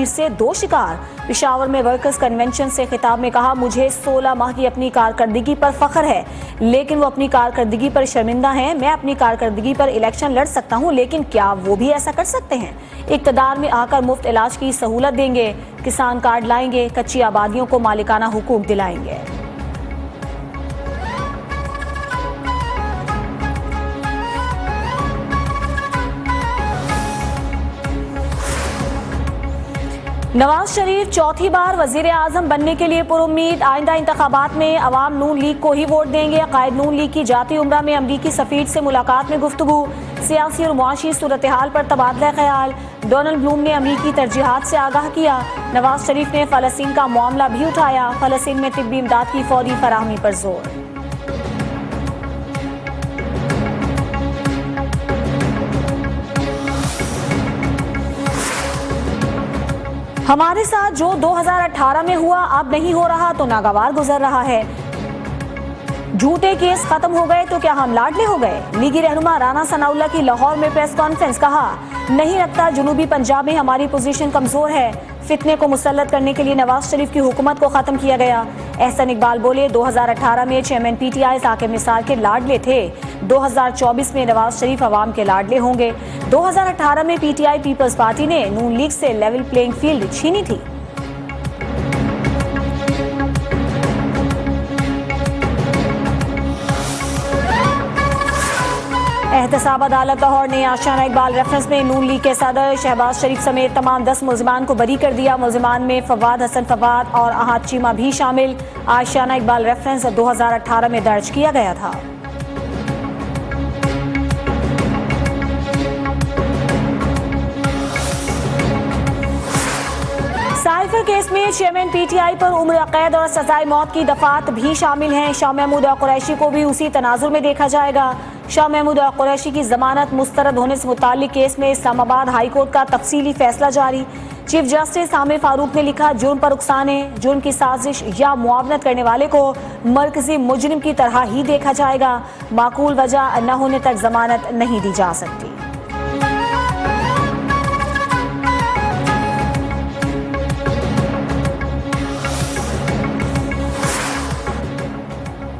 तकरीर से 2 शिकार। पेशावर में वर्कर्स कन्वेंशन से खिताब में कहा, मुझे 16 माह की अपनी कारकर्दगी पर फख्र है, लेकिन वो अपनी कारकर्दगी पर शर्मिंदा हैं। मैं अपनी कारकर्दगी पर इलेक्शन लड़ सकता हूँ, लेकिन क्या वो भी ऐसा कर सकते हैं? इक़्तिदार में आकर मुफ्त इलाज की सहूलत देंगे, किसान कार्ड लाएंगे, कच्ची आबादियों को मालिकाना हुकूक दिलाएंगे। नवाज शरीफ चौथी बार वजीर आजम बनने के लिए पुरुम्मीद। आइंदा इंतखाबात में अवाम नून लीग को ही वोट देंगे। कायद नून लीग की जाती उम्रा में अमरीकी सफीर से मुलाकात में गुफ्तगू। सियासी और मुआशी सूरत हाल पर तबादला ख्याल। डोनाल्ड ब्लूम ने अमरीकी तरजीहात से आगाह किया। नवाज शरीफ ने फ़लस्तीन का मामला भी उठाया। फ़लस्तीन में तिब्बी इमदाद की फौरी फराहमी पर जोर। हमारे साथ जो 2018 में हुआ अब नहीं हो रहा तो नागवार गुजर रहा है। झूठे केस खत्म हो गए तो क्या हम लाडले हो गए? लीगी रहनुमा राना सनाउल्लाह की लाहौर में प्रेस कॉन्फ्रेंस। कहा, नहीं लगता जुनूबी पंजाब में हमारी पोजीशन कमजोर है। फितने को मुसल्लत करने के लिए नवाज शरीफ की हुकूमत को खत्म किया गया। एहसन इकबाल बोले, 2018 में चेयरमैन पीटीआई साकिब निसार के लाडले थे। 2024 में नवाज शरीफ अवाम के लाडले होंगे। 2018 में पीटीआई पीपल्स पार्टी ने नून लीग से लेवल प्लेइंग फील्ड छीनी थी। एहतसाब अदालत लाहौर ने आशियाना इकबाल रेफरेंस में नून लीग के सदर शहबाज शरीफ समेत तमाम 10 मुलजिमान को बरी कर दिया। मुलजिमान में फवाद हसन फवाद और अहाद चीमा भी शामिल। आशियाना इकबाल रेफरेंस 2018 में दर्ज किया गया था। साइफर केस में चेयरमैन पीटीआई पर उम्र कैद और सजाए मौत की दफात भी शामिल हैं। शाह महमूद कुरैशी को भी उसी तनाजुर में देखा जाएगा। शाह महमूद कुरैशी की जमानत मुस्तरद होने से मुताल्लिक केस में इस्लामाबाद हाई कोर्ट का तफसीली फैसला जारी। चीफ जस्टिस आमिर फारूक ने लिखा, जुर्म पर उकसाने, जुर्म की साजिश या मुआवनत करने वाले को मरकजी मुजरिम की तरह ही देखा जाएगा। माकूल वजह न होने तक जमानत नहीं दी जा सकती।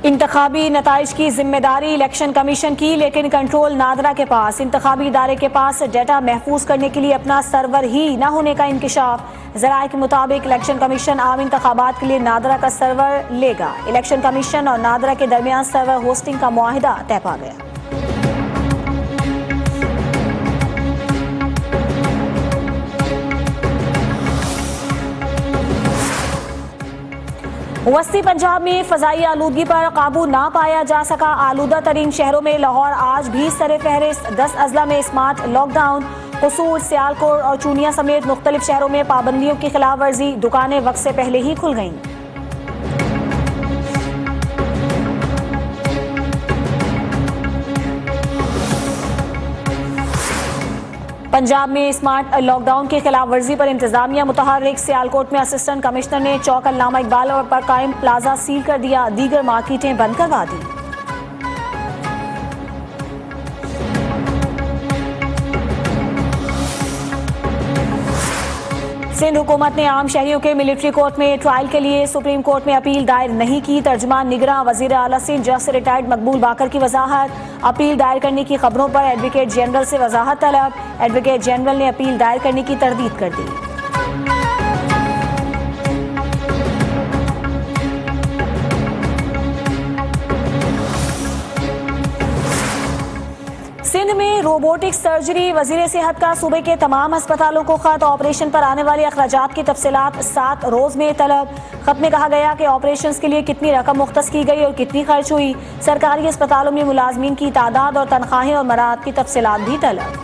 इंतखाबी नताइज की जिम्मेदारी इलेक्शन कमीशन की, लेकिन कंट्रोल नादरा के पास। इंतखाबी इदारे के पास डेटा महफूज करने के लिए अपना सर्वर ही न होने का इंकिशाफ। ज़राए के मुताबिक इलेक्शन कमीशन आम इंतखाबात के लिए नादरा का सर्वर लेगा। इलेक्शन कमीशन और नादरा के दरमियान सर्वर होस्टिंग का मुआहिदा तय पा गया। वस्ती पंजाब में फजाई आलूदगी पर काबू ना पाया जा सका। आलूदा तरीन शहरों में लाहौर आज भी सरे फहरिस्त। 10 अजला में स्मार्ट लॉकडाउन। कसूर, सियालकोट और चूनिया समेत मुख्तलिफ शहरों में पाबंदियों की खिलाफ वर्जी। दुकानें वक्त से पहले ही खुल गईं। पंजाब में स्मार्ट लॉकडाउन की खिलाफ वर्जी पर इंतजामिया मुतहर्रिक। सियालकोट में असिस्टेंट कमिश्नर ने चौक अल्लामा इकबाल पर कायम प्लाजा सील कर दिया। दीगर मार्केटें बंद करवा दी। सिंध हुकूमत ने आम शहरियों के मिलिट्री कोर्ट में ट्रायल के लिए सुप्रीम कोर्ट में अपील दायर नहीं की। तर्जुमान निगरां वजीर आला सिंध जस्टिस रिटायर्ड मकबूल बाकर की वजाहत। अपील दायर करने की खबरों पर एडवोकेट जनरल से वजाहत तलब। एडवोकेट जनरल ने अपील दायर करने की तरदीद कर दी। सिंध में रोबोटिक सर्जरी। वजीर सेहत का सूबे के तमाम अस्पतालों को खत। ऑपरेशन पर आने वाले अखराजात की तफसीलात 7 रोज में तलब। खत में कहा गया कि ऑपरेशन के लिए कितनी रकम मुख्तस की गई और कितनी खर्च हुई। सरकारी अस्पतालों में मुलाजमीन की तादाद और तनख्वाहें और मराद की तफसीलात भी तलब।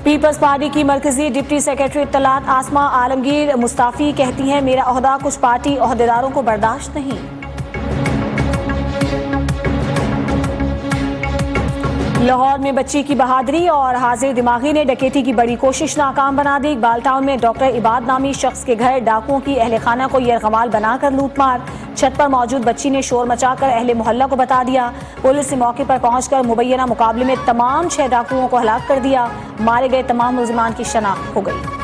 पीपल्स पार्टी की मरकजी डिप्टी सेक्रेटरी इत्तलात आसमा आलमगीर मुस्ताफी कहती हैं, मेरा ओहदा कुछ पार्टी ओहदेदारों को बर्दाश्त नहीं। लाहौर में बच्ची की बहादुरी और हाजिर दिमागी ने डकैती की बड़ी कोशिश नाकाम बना दी। इकबाल टाउन में डॉक्टर इबाद नामी शख्स के घर डाकुओं की अहले खाना को यरगमाल बनाकर लूटमार। छत पर मौजूद बच्ची ने शोर मचाकर अहले मोहल्ला को बता दिया। पुलिस ने मौके पर पहुंचकर मुबैना मुकाबले में तमाम 6 डाकुओं को हलाक कर दिया। मारे गए तमाम मुलजिमान की शनाख्त हो गई।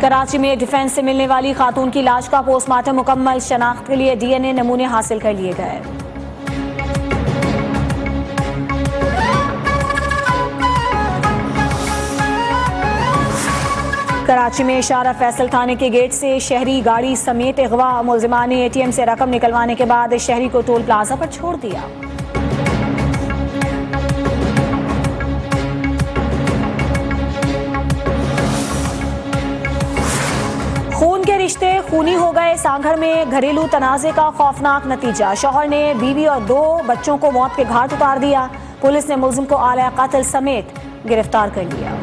कराची में डिफेंस से मिलने वाली खातून की लाश का पोस्टमार्टम मुकम्मल। शनाख्त के लिए डीएनए नमूने हासिल कर लिए गए। कराची में इशारा फैसल थाने के गेट से शहरी गाड़ी समेत अगवा। मुलजिमान ने एटीएम से रकम निकलवाने के बाद शहरी को टोल प्लाजा पर छोड़ दिया। खून के रिश्ते खूनी हो गए। सांघर में घरेलू तनाजे का खौफनाक नतीजा। शौहर ने बीवी और 2 बच्चों को मौत के घाट उतार दिया। पुलिस ने मुलजिम को आला कत्ल समेत गिरफ्तार कर लिया।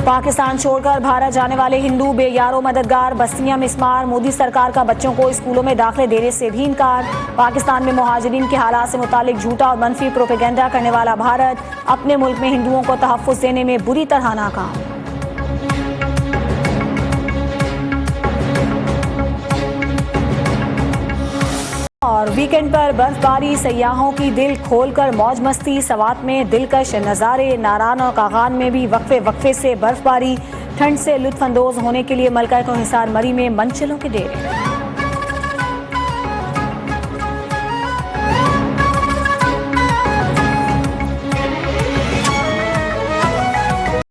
पाकिस्तान छोड़कर भारत जाने वाले हिंदू बेयारो मददगार। बस्तियां मिसमार। मोदी सरकार का बच्चों को स्कूलों में दाखिले देने से भी इनकार। पाकिस्तान में मुहाजिरीन के हालात से मुतालिक झूठा और मनफी प्रोपेगेंडा करने वाला भारत अपने मुल्क में हिंदुओं को तहफ्फुज़ देने में बुरी तरह नाकाम। और वीकेंड पर बर्फबारी, सयाहों की दिल खोलकर मौज मस्ती। सवात में दिलकश नज़ारे। नारान और कागान में भी वक्फे से बर्फबारी। ठंड से लुत्फ अंदोज होने के लिए मलका को हिसार मरी में मनचलों के डेरे।